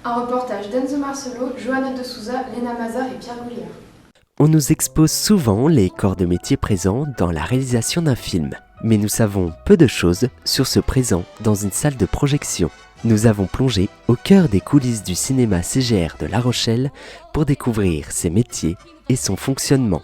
Un reportage d'Enzo Marcelo, Johanna de Souza, Léna Mazar et Pierre Goulière. On nous expose souvent les corps de métier présents dans la réalisation d'un film. Mais nous savons peu de choses sur ce présent dans une salle de projection. Nous avons plongé au cœur des coulisses du cinéma CGR de La Rochelle pour découvrir ses métiers et son fonctionnement.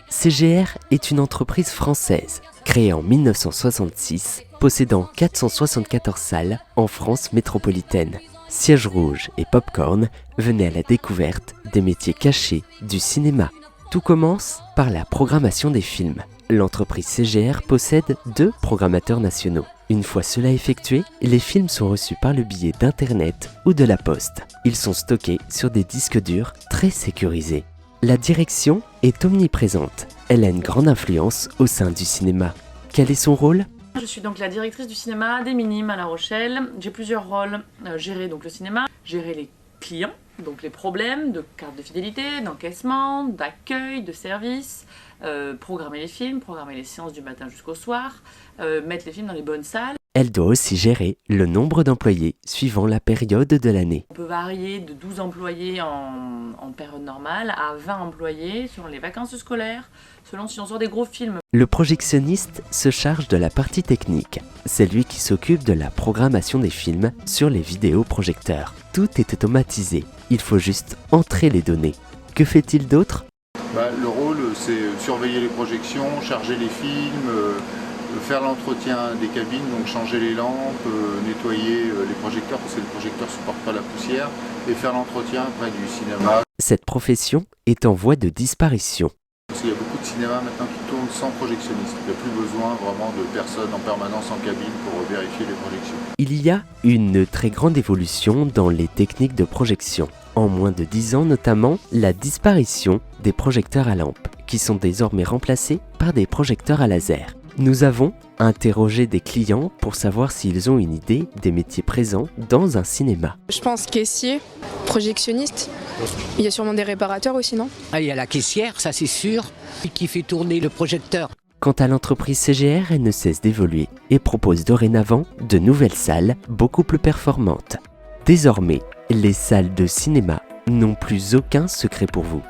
CGR est une entreprise française, créée en 1966, possédant 474 salles en France métropolitaine. Siège rouge et popcorn venaient à la découverte des métiers cachés du cinéma. Tout commence par la programmation des films. L'entreprise CGR possède 2 programmateurs nationaux. Une fois cela effectué, les films sont reçus par le biais d'Internet ou de la poste. Ils sont stockés sur des disques durs très sécurisés. La direction est omniprésente. Elle a une grande influence au sein du cinéma. Quel est son rôle ? Je suis donc la directrice du cinéma des Minimes à La Rochelle. J'ai plusieurs rôles. Gérer donc le cinéma, gérer les clients, donc les problèmes de carte de fidélité, d'encaissement, d'accueil, de service, programmer les films, programmer les séances du matin jusqu'au soir, mettre les films dans les bonnes salles. Elle doit aussi gérer le nombre d'employés suivant la période de l'année. On peut varier de 12 employés en période normale à 20 employés selon les vacances scolaires, selon si on sort des gros films. Le projectionniste se charge de la partie technique. C'est lui qui s'occupe de la programmation des films sur les vidéoprojecteurs. Tout est automatisé. Il faut juste entrer les données. Que fait-il d'autre ? Le rôle, c'est surveiller les projections, charger les films, faire l'entretien des cabines, donc changer les lampes, nettoyer les projecteurs parce que les projecteurs ne supportent pas la poussière, et faire l'entretien près du cinéma. Cette profession est en voie de disparition. Parce qu'il y a beaucoup de cinémas maintenant qui tournent sans projectionniste. Il n'y a plus besoin vraiment de personnes en permanence en cabine pour vérifier les projections. Il y a une très grande évolution dans les techniques de projection. En moins de 10 ans notamment, la disparition des projecteurs à lampe, qui sont désormais remplacés par des projecteurs à laser. Nous avons interrogé des clients pour savoir s'ils ont une idée des métiers présents dans un cinéma. Je pense caissier, projectionniste. Il y a sûrement des réparateurs aussi, non ? Il y a la caissière, ça c'est sûr, qui fait tourner le projecteur. Quant à l'entreprise CGR, elle ne cesse d'évoluer et propose dorénavant de nouvelles salles beaucoup plus performantes. Désormais, les salles de cinéma n'ont plus aucun secret pour vous.